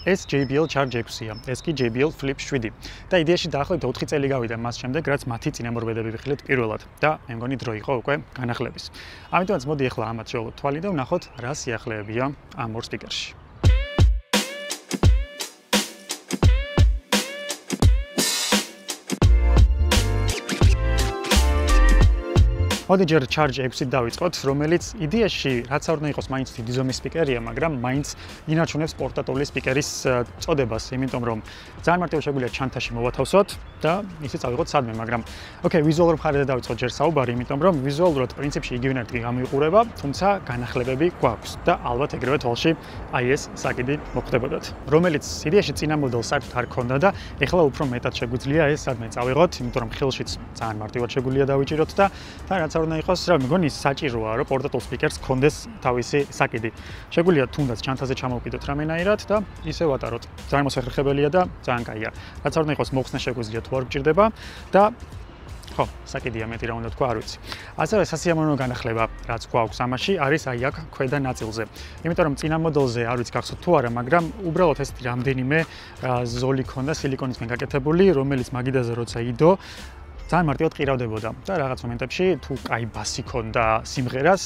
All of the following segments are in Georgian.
ეს JBL Charge 6-ია, ეს კი JBL Flip 7. და იდეაში დაახლოებით 4 წელი გავიდა მას შემდეგ, რაც მათი წინამორბედები ვიხილეთ პირველად და მე მგონი დრო იყო უკვე განახლების. ამიტომაც მოდი ახლა ამათ შევловოთ თვალი და ვნახოთ რა სიახლეებია ამ ორ სპიკერში. მოდი ჯერ Charge 6-ით დავიწყოთ, რომელიც იდეაში რაც არ უნდა იყოს მაინც დიდი ზომის სპიკერია, მაგრამ მაინც ინარჩუნებს პორტატული სპიკერის წოდებას, იმიტომ რომ ძალიან მარტივად შეგვიძლია ჩანთაში მოვათავსოთ და ისე წავიღოთ სადმე, მაგრამ ოკეი, ვიზუალურ მხარეზე დავიწყოთ ჯერ საუბარი, იმიტომ რომ ვიზუალურად პრინციპში იგივენაირად გამოიყურება, თუმცა განახლებები გვაქვს და ალბათ ეგრევე თვალში აი ეს საკიდი მოხდებოდათ, რომელიც იდეაში წინა მოდელს საერთოდ არ ქონდა და ეხლა უფრო მეტად შეგვიძლია ეს სადმე წავიღოთ, იმიტომ რომ ხელშიც ძალიან მარტივად შეგვიძლია დავიჭიროთ და რაც არ უნდა იყოს, რა მეგონი საჭიროა, რომ პორტატულ სპიკერს ქონდეს თავისი საკიდი. შეგვიძლია თუნდაც ჩანთაზე ჩამოვკიდოთ რამენაირად და ისე ვატაროთ. ძალიან მოსახერხებელია და ძალიან კაია. რაც არ უნდა იყოს, მოხსნა შეგვიძლია თუ არ გჭირდება და ხო, საკიდია მეტი რა უნდა თქვა, არ ვიცი. ასევე სასიამოვნო განახლება, რაც გვაქვს ამაში, არის აი აქ ქვედა ნაწილზე. იმიტომ რომ წინა მოდელზე არ ვიცი გახსოვთ თუ არა, მაგრამ უბრალოდ ეს რამდენიმე ზოლი ქონდა სილიკონისგან გაკეთებული, რომელიც მაგიდაზე როცა იდო ძალიან მარტივად ყირავდებოდა და რაღაც მომენტებში თუ კაი ბასი ქონდა სიმღერას,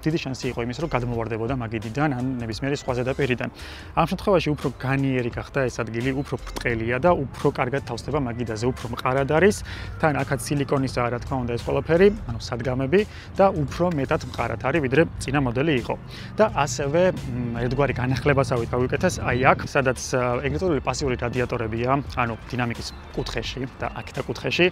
დიდი შანსი იყო იმის, რომ გადმოვარდებოდა მაგიდიდან ან ნებისმიერი სხვა ზედაპირიდან. ამ შემთხვევაში უფრო განიერი გახდა ეს ადგილი, უფრო ბრტყელია და უფრო კარგად თავსდება მაგიდაზე, უფრო მყარად არის. თან აქაც სილიკონისაა, რა თქმა უნდა, ეს ყველაფერი, ანუ სადგამები და უფრო მეტად მყარად არის, ვიდრე წინა მოდელი იყო. და ასევე ერთგვარი განახლებასავით გავიკეთეს აი აქ, სადაც ეგრეთ წოდებული პასიური რადიატორებია, ანუ დინამიკის კუთხეში და აქეთა კუთხეში.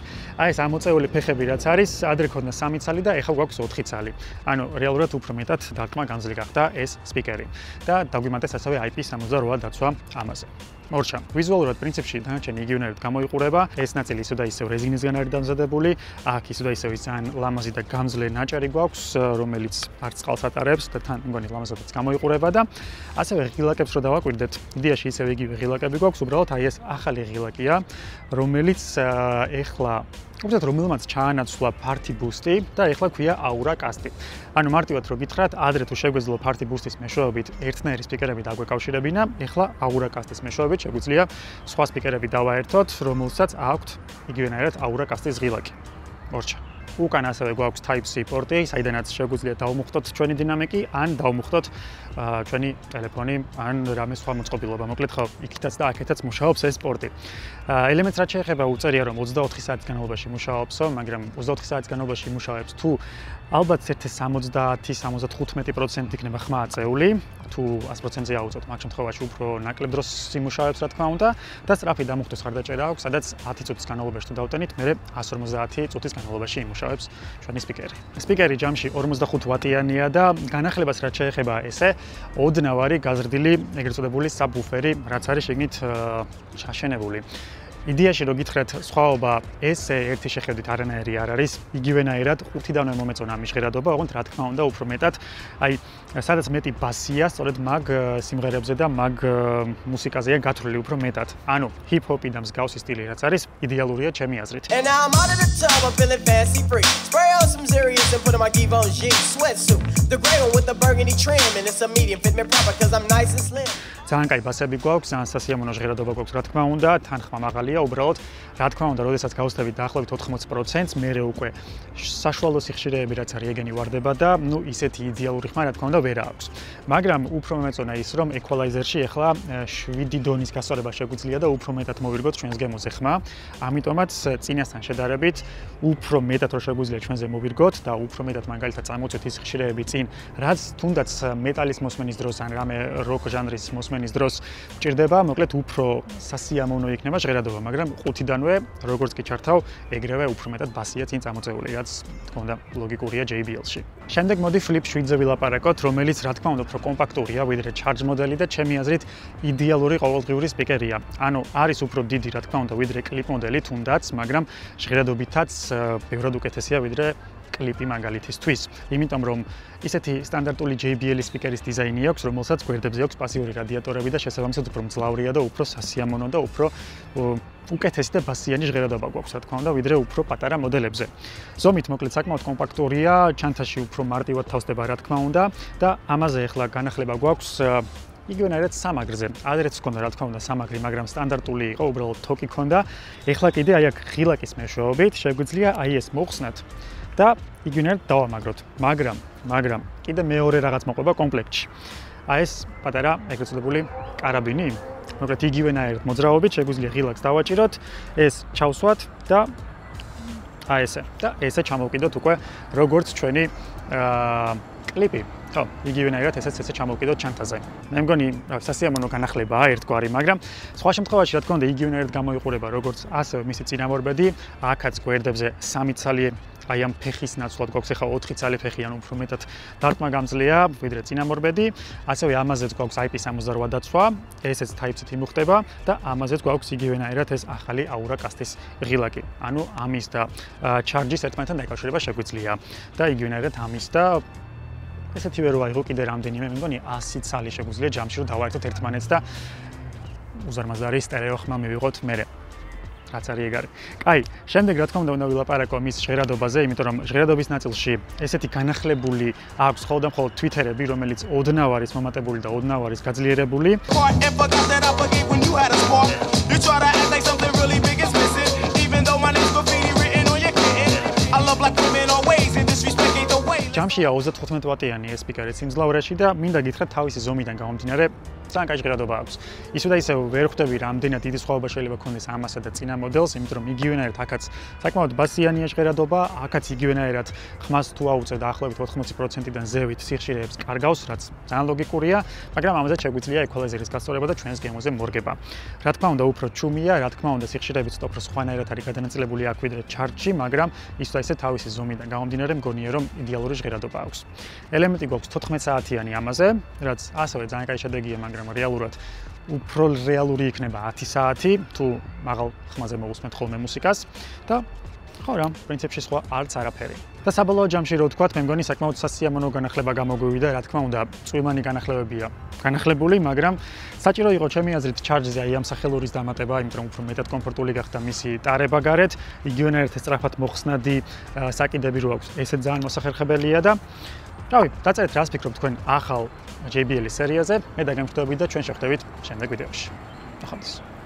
ეს ამოწეული ფეხები რაც არის, ადრე ქონდა 3 ცალი და ეხლა გვაქვს 4 ცალი. ანუ რეალურად უფრო მეტად დარტყმა განძლი გახდა ეს სპიკერი. და დაგვიმატეს ასევე IP68 დაცვა ამაზე. მორჩა, ვიზუალურად პრინციპში დანარჩენი იგივენაირად გამოიყურება. ეს ნაწილი ისევ და ისევ რეზინისგან არის დამზადებული. აქ ისევ და ისევ ძალიან ლამაზი და გამძლე ნაჭერი გვაქვს, რომელიც არც წყალს ატარებს და თან მგონი ლამაზადაც გამოიყურება და ასევე ღილაკებს რო დავაკვირდეთ, იდეაში ისევ იგივე ღილაკები გვაქვს, უბრალოდ აი ეს ახალი ღილაკია, რომელიც ეხლა უბრალოდ რომელმაც ჩაანაცვლა Party Boost-ი და ეხლა ქვია Aura Cast-ი. ანუ მარტივად რო გითხრათ, ადრე თუ შეგვეძლო Party Boost-ის მეშვეობით ერთნაირი სპიკერები დაგვეკავშირებინა, ეხლა Aura Cast-ის მეშვეობით შეგვიძლია სხვა სპიკერები დავაერთოთ, რომელსაც აქვთ იგივენაირად Aura Cast-ის ღილაკი. მორჩა. უკან ასევე გვაქვს Type-C პორტი, საიდანაც შეგვიძლია დავმუხტოთ ჩვენი დინამიკი, ან დავმუხტოთ ჩვენი ტელეფონი, ან რამე სხვა მოწყობილობა. მოკლედ ხო, იქითაც და აქეთაც მუშაობს ეს პორტი. ელემენტს რაც შეეხება, უწერია რომ 24 საათის განმავლობაში მუშაობსო, მაგრამ 24 საათის განმავლობაში მუშაობს თუ ალბათ 70-75% იქნება ხმა აწეული, თუ 100%-ზე აუწოთ, მაგ შემთხვევაში უფრო ნაკლებ დროს იმუშავებს, რა თქმა უნდა, და სწრაფი დამუხტვის ხარდაჭერა აქვს, სადაც 10 წუთის განმავლობაში თუ დავტენით, მერე 150 წუთის განმავლობაში იმუშავებს ჩვენი სპიკერი. სპიკერი ჯამში 45 ვატიანია და განახლებას რაც შეეხება, ესე ოდნავ არის გაზრდილი ეგრეთ წოდებული საბუფერი, რაც არის შეგნით ჩაშენებული. იდეაში რო გითხრათ, სხვაობა ესე ერთი შეხედვით არანაირი არ არის, იგივენაირად ხუთიდანვე მომეწონა ამის ჟღერადობა, ოღონდ რა თქმა უნდა უფრო მეტად, აი სადაც მეტი ბასია, სწორედ მაგ სიმღერებზე და მაგ მუსიკაზეა გათვლილი უფრო მეტად. ანუ ჰიპ-ჰოპი და მსგავსი სტილი რაც არის, იდეალურია ჩემი აზრით. ძალიან კაი ბასები გვაქვს, ძალიან სასიამოვნო ჟღერადობა გვაქვს, რა თქმა უნდა, თან ხმა მაღალია, უბრალოდ, რა თქმა უნდა, როდესაც გავუსწრებით დაახლოებით 80%-ს, მერე უკვე საშუალო სიხშირეები რაც არის, ეგენი ვარდება და, ნუ, ისეთი იდეალური ხმა, რა თქმა უნდა, ვერ აქვს. მაგრამ უფრო მომეწონა ის, რომ equalizer-ში ეხლა 7 დონის გასწორება შეგვიძლია და უფრო მეტად მოვირგოთ ჩვენს გემოზე ხმა. ამიტომაც წინასთან შედარებით, უფრო მეტად რო შეგვიძლია ჩვენზე მოვირგოთ და უფრო მეტად მაგალითად წამოვწვეთ ის ხშირეები წინ, რაც თუნდაც მეტალის მოსმენის დროს ან რამე როკ ჟანრის მოსმენის დროს ჭირდება, მოკლედ უფრო სასიამოვნო იქნება ჟღერადობა, მაგრამ ხუთიდანვე, როგორც კი ჩართავ, ეგრევე უფრო მეტად ბასია წინ წამოწეული, რაც თქო უნდა ლოგიკურია JBL-ში. შემდეგ მოდი Flip 7-ზე ვილაპარაკოთ, რომელიც რა თქმა უნდა უფრო კომპაქტურია, ვიდრე Charge მოდელი და ჩემი აზრით იდეალური ყოველდღიური სპიკერია. ანუ არის უფრო დიდი, რა თქმა უნდა, ვიდრე Clip მოდელი თუნდაც, მაგრამ ჟღერადობითაც ბევრად უკეთესია ვიდრე კლიპი მაგალითისთვის. იმიტომ რომ ისეთი სტანდარტული JBL-ის სპიკერის დიზაინი აქვს, რომელსაც გვერდებზე აქვს პასიური რადიატორები და შესაბამისად უფრო მძლავრია და უფრო სასიამოვნო და უფრო უკეთესი და ბასიანი ჟღერადობა გვაქვს, რა თქმა უნდა, ვიდრე უფრო პატარა მოდელებზე. ზომით მოკლედ საკმაოდ კომპაქტურია, ჩანთაში უფრო მარტივად თავსდება, რა თქმა უნდა, და ამაზე ახლა განახლება გვაქვს იგივენაირად სამაგრზე. ადრეც ჰქონდა რა თქმა უნდა სამაგრი, მაგრამ სტანდარტული იყო, უბრალოდ თოკი ჰქონდა. ეხლა კიდე აი აქ ღილაკის მეშვეობით შეგვიძლია აი ეს მოხსნათ და იგივენაირად დავამაგროთ. მაგრამ კიდე მეორე რაღაც მოყვება კომპლექტში. აი ეს პატარა ეგრეთ წოდებული კარაბინი, მოკლედ იგივენაირად მოძრაობით შეგვიძლია ღილაკს დავაჭიროთ, ეს ჩავსვათ და აი ესე. და ესე ჩამოვკიდოთ უკვე როგორც ჩვენი კლიპი. ხო, იგივენაირად ესეც ჩამოვკიდოთ ჩანთაზე. მე მგონი, სასიამოვნო განახლებაა ერთგვარი, მაგრამ სხვა შემთხვევაში რა თქმა უნდა იგივენაირად გამოიყურება როგორც ასევე მისი წინამორბედი, აქაც გვერდებზე 3 ცალი აი ამ ფეხის ნაცვლად გვაქვს ახლა 4 ცალი ფეხი, ანუ უფრო მეტად დარტყმა გამძლეა, ვიდრე წინამორბედი, ასევე ამაზეც გვაქვს IP68 დაცვა, ესეც Type-C იმუხტება და ამაზეც გვაქვს იგივენაირად ეს ახალი Aura კასტის ღილაკი. ანუ ამის და charge-ის ერთმანეთთან დაკავშირება შეგვიძლია და იგივენაირად ამის და ესეთივე რო აიღო კიდე რამდენიმე, მე მგონი 100 ცალი შეგვიძლია ჯამში რომ დავაერთოთ ერთმანეთს და უზარმაზარი სტერეო ხმა მივიღოთ მერე. რაც არის ეგ არის. კაი, შემდეგ რა თქმა უნდა ვილაპარაკო მის ჟღერადობაზე, იმიტომ რომ ჟღერადობის ნაწილში ესეთი განახლებული აქვს ხოლმე Twitter-ები, რომელიც ოდნავ არის მომატებული და ოდნავ არის გაძლიერებული. ჯამშია 35 ვატიანი ეს სპიკერი სიმძლავრეში და მინდა გითხრათ თავისი ზომიდან გამომდინარე ძალიან კაი ჟღერადობა აქვს. ისე და ისე ვერ ხვდები რამდენად დიდი სხვაობა შეიძლება ქონდეს ამასა და წინა მოდელს, იმიტომ რომ იგივენაირად აქაც საკმაოდ ბასიანია ჟღერადობა, აქაც იგივენაირად ხმას თუ აუწევ დაახლოებით 80%-დან ზევით სიხშირეებს კარგავს, რაც ძალიან ლოგიკურია, მაგრამ ამაზე შეგვიძლია ეკვალაიზერის გასწორება და ჩვენს გემოზე მორგება. რა თქმა უნდა, უფრო ჩუმია, რა თქმა უნდა, სიხშირეებიც უფრო სხვანაირად არის გადანაწილებული აქ ვიდრე charge-ში, მაგრამ ისე და ისე თავისი ზომიდან გამომდინარე მგონია რომ იდეალური ჟღერადობა აქვს. ელემენტი გვაქვს 14 საათიანი ამაზე, რაც ასევე ძალიან კაი შედეგია, მაგრამ რეალურად უფრო რეალური იქნება 10 საათი თუ მაღალ ხმაზე მოვუსმენთ ხოლმე მუსიკას და ხო რა, პრინციპში სხვა არც არაფერი. და საბოლოო ჯამში რო ვთქვათ, მე მგონი საკმაოდ სასიამოვნო განახლება გამოგვივიდა, რა თქმა უნდა, წვიმანი განახლებებია განახლებული, მაგრამ საჭირო იყო ჩემი აზრით charge-ზე აი ამ სახელურის დამატება, იმიტომ რომ უფრო მეტად კომფორტული გახდა მისი ტარება გარეთ, იგივენაირად სწრაფად მოხსნადი საკიდები რო აქვს, ესეც ძალიან მოსახერხებელია და რავი, დაწერეთ რას ფიქრობთ თქვენ ახალ JBL-ის სერიაზე, მე დაგემშვიდობებით და ჩვენ შევხვდებით შემდეგ ვიდეოში. ნახვამდის.